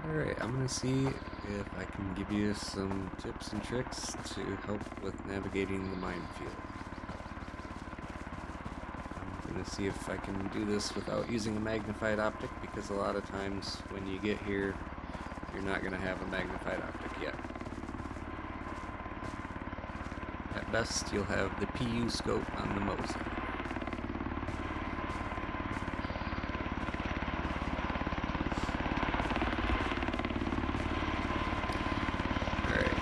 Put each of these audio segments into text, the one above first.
Alright, I'm gonna see if I can give you some tips and tricks to help with navigating the minefield. I'm gonna see if I can do this without using a magnified optic, because a lot of times when you get here, you're not gonna have a magnified optic yet. At best, you'll have the PU scope on the Mosin.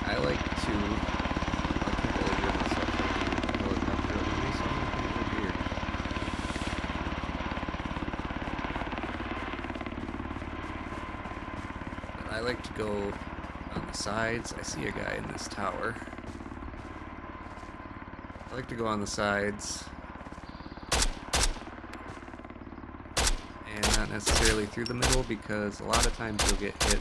I like to, I can't really hear myself right now with the helicopter over me, so I'm gonna come over here. But I like to go on the sides. I see a guy in this tower. I like to go on the sides and not necessarily through the middle, because a lot of times you'll get hit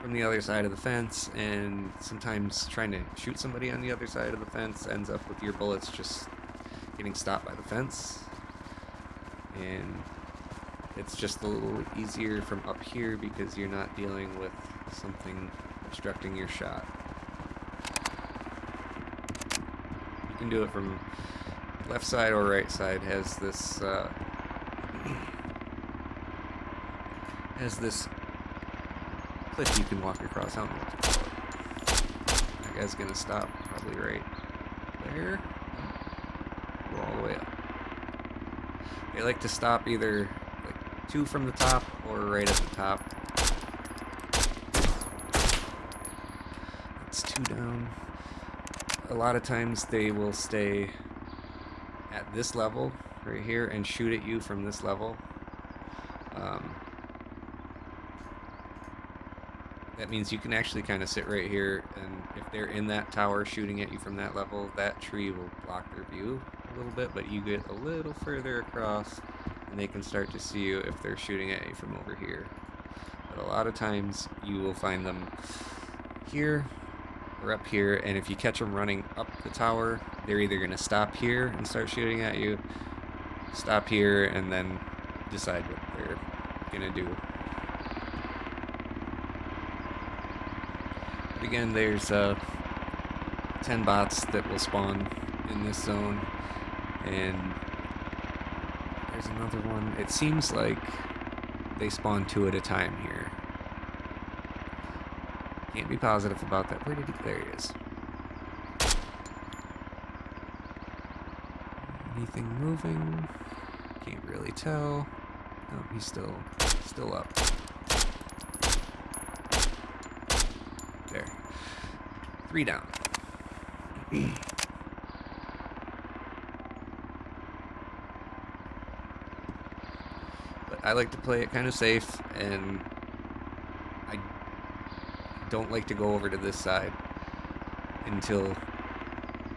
from the other side of the fence, and sometimes trying to shoot somebody on the other side of the fence ends up with your bullets just getting stopped by the fence. And it's just a little easier from up here because you're not dealing with something obstructing your shot. You can do it from left side or right side. Has this cliff you can walk across. I don't know what to call it. That guy's gonna stop probably right there. Go all the way up. They like to stop either like 2 from the top or right at the top. That's 2 down. A lot of times they will stay at this level right here and shoot at you from this level. That means you can actually kind of sit right here, and if they're in that tower shooting at you from that level, that tree will block their view a little bit, but you get a little further across and they can start to see you if they're shooting at you from over here. But a lot of times you will find them here or up here, and if you catch them running up the tower, they're either going to stop here and start shooting at you, stop here, and then decide what they're going to do. But again, there's 10 bots that will spawn in this zone, and there's another one. It seems like they spawn 2 at a time here. Can't be positive about that. Where did he? There he is. Anything moving? Can't really tell. Oh, he's still up. There. 3 down. But I like to play it kind of safe, and I don't like to go over to this side until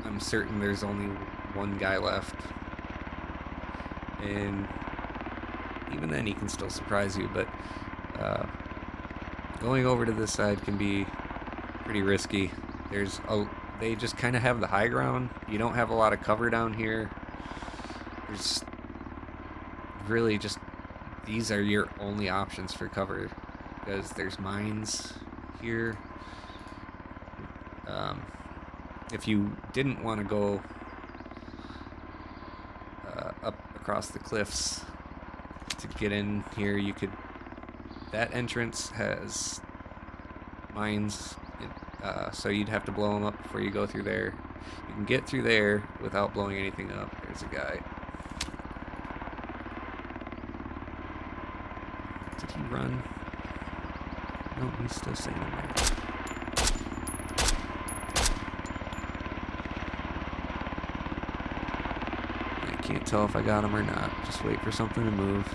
I'm certain there's only 1 guy left. And even then he can still surprise you, but going over to this side can be pretty risky. They just kind of have the high ground. You don't have a lot of cover down here. There's really just, these are your only options for cover, because there's mines here. If you didn't want to go up across the cliffs to get in here, you could, that entrance has mines, so you'd have to blow them up before you go through there. You can get through there without blowing anything up. There's a guy. Did he run? No, he's still standing there. I can't tell if I got him or not. Just wait for something to move.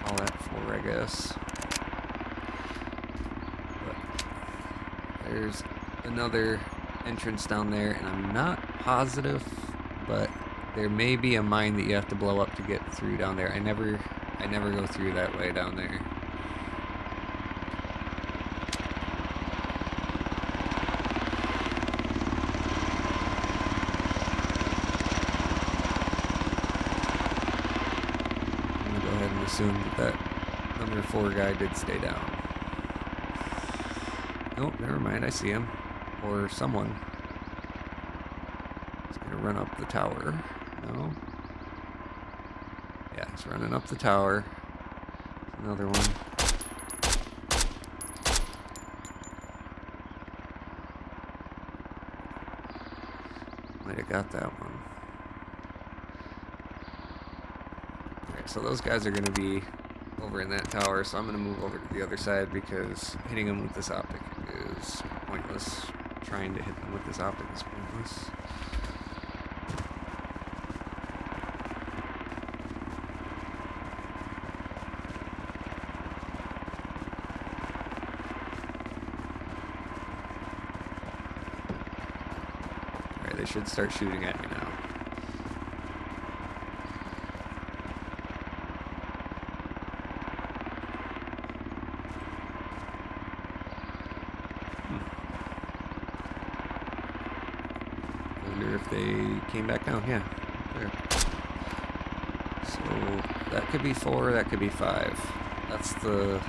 Call that 4, I guess. But there's another entrance down there, and I'm not positive, but there may be a mine that you have to blow up to get through down there. I never go through that way down there. assumed that number 4 guy did stay down. Nope, never mind, I see him. Or someone. He's gonna run up the tower. No? Yeah, he's running up the tower. Another one. Might have got that one. Alright, so those guys are going to be over in that tower, so I'm going to move over to the other side because hitting them with this optic is pointless. Trying to hit them with this optic is pointless. Alright, they should start shooting at me now. If they came back down, yeah, there. So that could be 4, that could be 5. That's the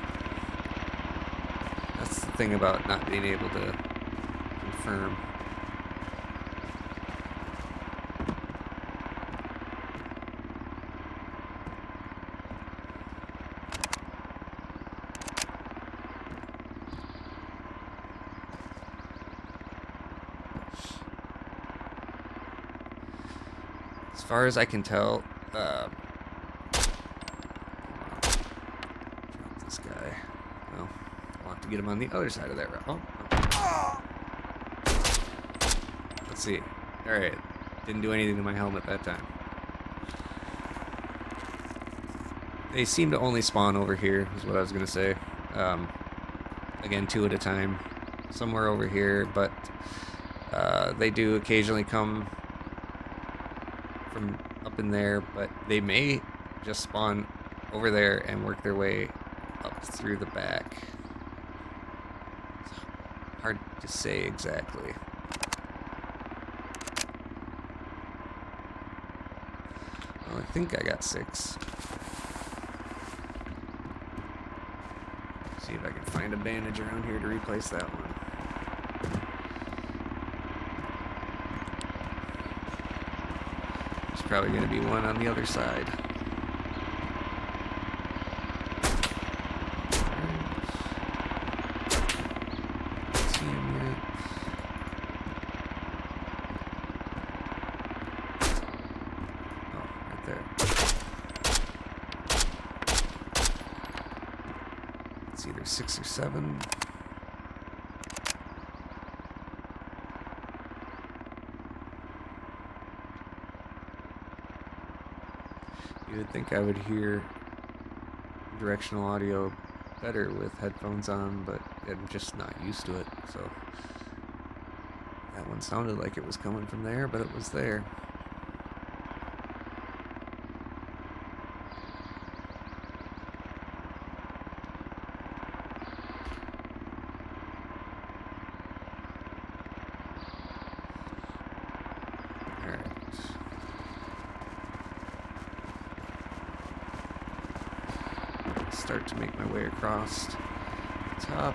thing about not being able to confirm. As far as I can tell, drop this guy. Well, I'll have to get him on the other side of that route. Oh. Let's see. Alright. Didn't do anything to my helmet that time. They seem to only spawn over here, is what I was going to say. Again, 2 at a time. Somewhere over here, but they do occasionally come from up in there, but they may just spawn over there and work their way up through the back. It's hard to say exactly. Well, I think I got 6. See if I can find a bandage around here to replace that one. There's probably going to be one on the other side. Don't see him yet. Oh, right there. It's either 6 or 7. You would think I would hear directional audio better with headphones on, but I'm just not used to it, so that one sounded like it was coming from there, but it was there. Alright. Start to make my way across the top.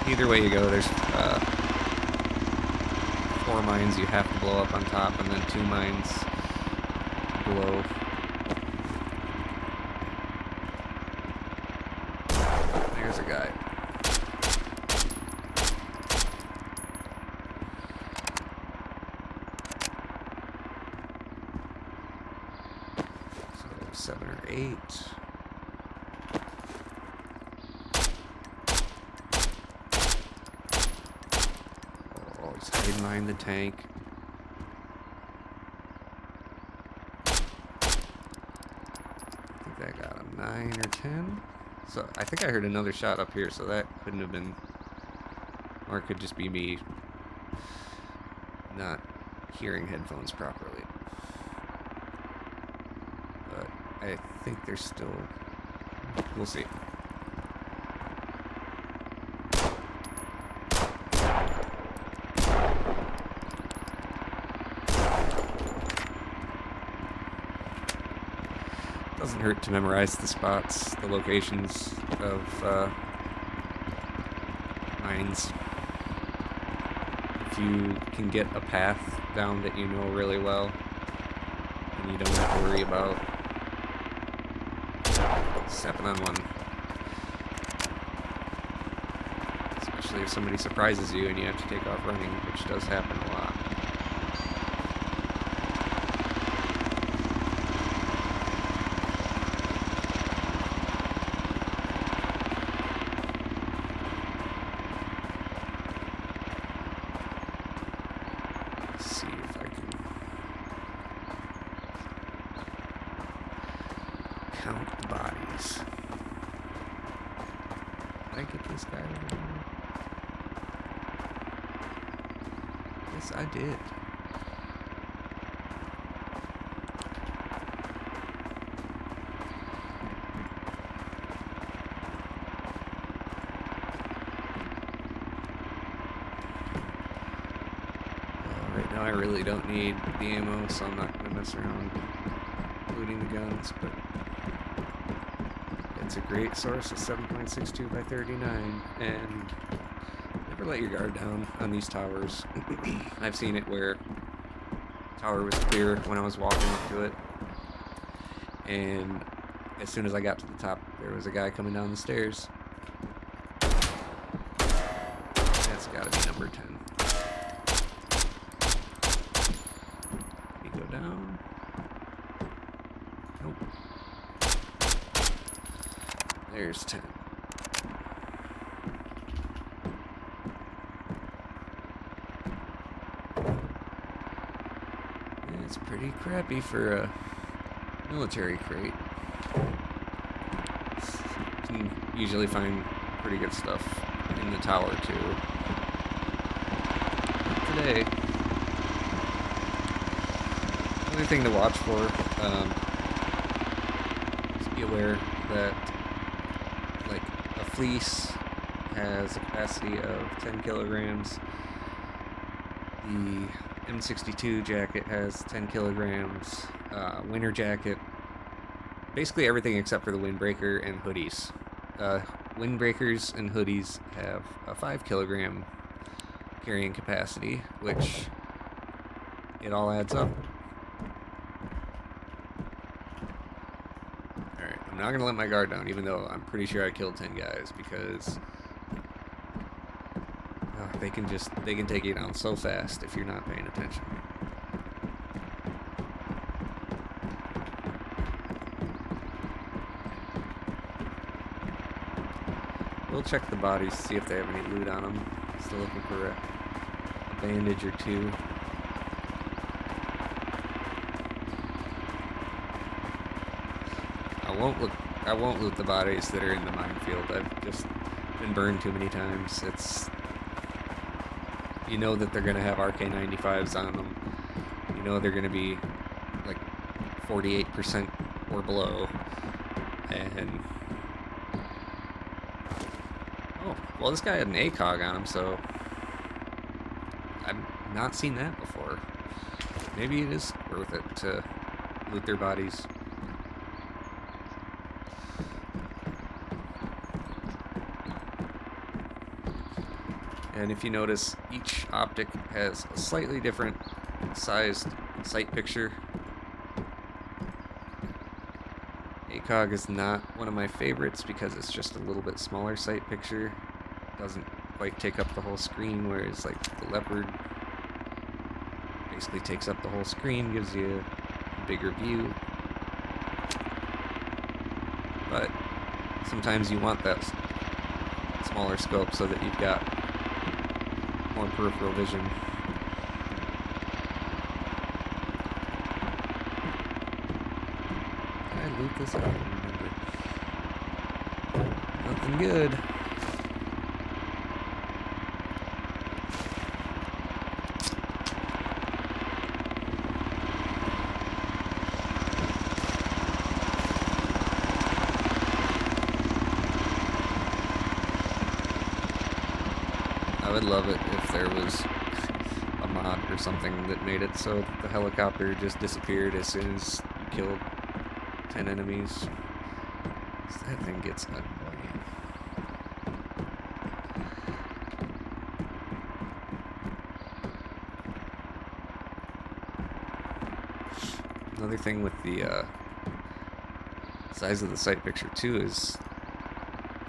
Either way you go, there's 4 mines you have to blow up on top, and then 2 mines below. There's a guy. So 7 or 8. Hide behind the tank. I think that got him 9 or 10. So I think I heard another shot up here, so that couldn't have been, or it could just be me not hearing headphones properly. But I think there's still, we'll see. Doesn't hurt to memorize the spots, the locations of mines. If you can get a path down that you know really well, then you don't have to worry about stepping on one. Especially if somebody surprises you and you have to take off running, which does happen a lot. Count the bodies. Did I get this guy over here? Yes, I did. Right now I really don't need the ammo, so I'm not going to mess around looting the guns, but it's a great source of 7.62 by 39, and never let your guard down on these towers. I've seen it where the tower was clear when I was walking up to it, and as soon as I got to the top, there was a guy coming down the stairs. That's gotta be number 10. Can he go down? Nope. There's 10. It's pretty crappy for a military crate. You can usually find pretty good stuff in the tower too. Not today. Another thing to watch for, just be aware that like a fleece has a capacity of 10 kilograms. The M62 jacket has 10 kilograms. Winter jacket, basically everything except for the windbreaker and hoodies. Windbreakers and hoodies have a 5 kilogram carrying capacity, which it all adds up. Alright, I'm not gonna let my guard down, even though I'm pretty sure I killed 10 guys, because they can take you down so fast if you're not paying attention. We'll check the bodies, see if they have any loot on them. Still looking for a bandage or two. I won't loot the bodies that are in the minefield. I've just been burned too many times. You know that they're gonna have RK95s on them. You know they're gonna be like 48% or below. And oh, well, this guy had an ACOG on him, so I've not seen that before. Maybe it is worth it to loot their bodies. And if you notice, each optic has a slightly different sized sight picture. ACOG is not one of my favorites because it's just a little bit smaller sight picture. Doesn't quite take up the whole screen, whereas like the Leopard basically takes up the whole screen, gives you a bigger view. But sometimes you want that smaller scope so that you've got more peripheral vision. Did I loot this? I don't remember. Nothing good. I would love it if there was a mod or something that made it so the helicopter just disappeared as soon as you killed 10 enemies. That thing gets annoying. Another thing with the size of the sight picture too is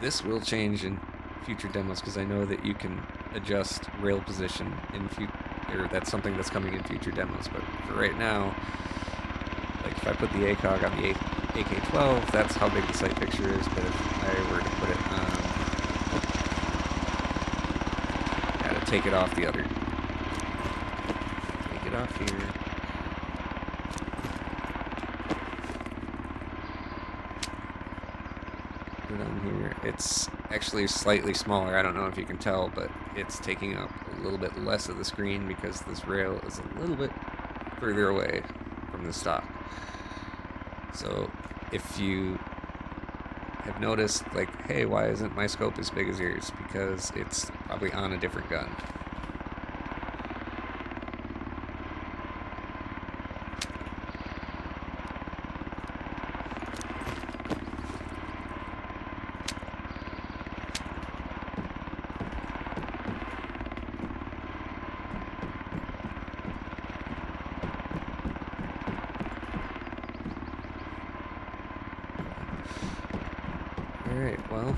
this will change in future demos, because I know that you can adjust rail position in future, or that's something that's coming in future demos. But for right now, like if I put the ACOG on the AK-12, that's how big the sight picture is. But if I were to put it on, yeah, to take it off the other, take it off here. Put it on here. It's actually slightly smaller. I don't know if you can tell, but it's taking up a little bit less of the screen because this rail is a little bit further away from the stock. So if you have noticed, like, hey, why isn't my scope as big as yours? Because it's probably on a different gun. Alright, well,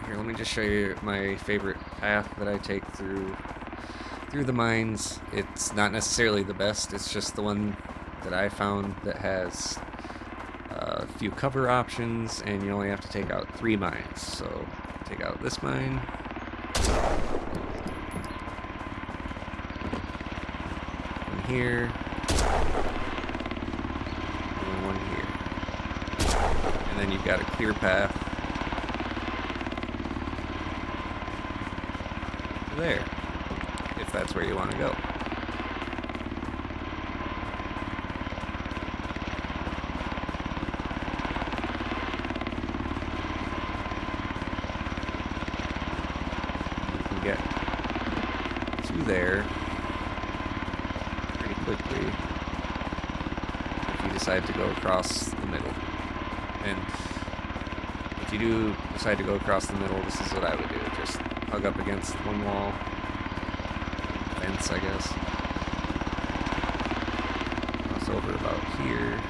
here, let me just show you my favorite path that I take through the mines. It's not necessarily the best, it's just the one that I found that has a few cover options, and you only have to take out 3 mines. So, take out this mine, one here, and one here. And then you've got a clear path there, if that's where you want to go. You can get to there pretty quickly if you decide to go across the middle. And if you do decide to go across the middle, this is what I would do. Just hug up against one wall, fence, I guess. Cross over about here.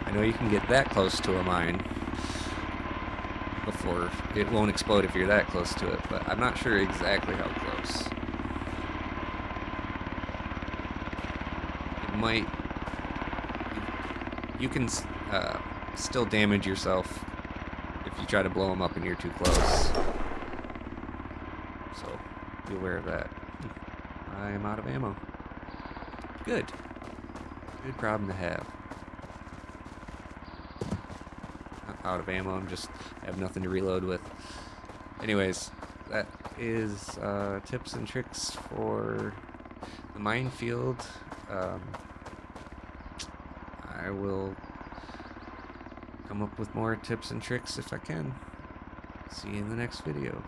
I know you can get that close to a mine before it won't explode if you're that close to it, but I'm not sure exactly how close. It might. You can still damage yourself if you try to blow them up and you're too close. So be aware of that. I am out of ammo. Good. Good problem to have. Out of ammo, I'm just have nothing to reload with. Anyways, that is tips and tricks for the Minefield. I will come up with more tips and tricks if I can. See you in the next video.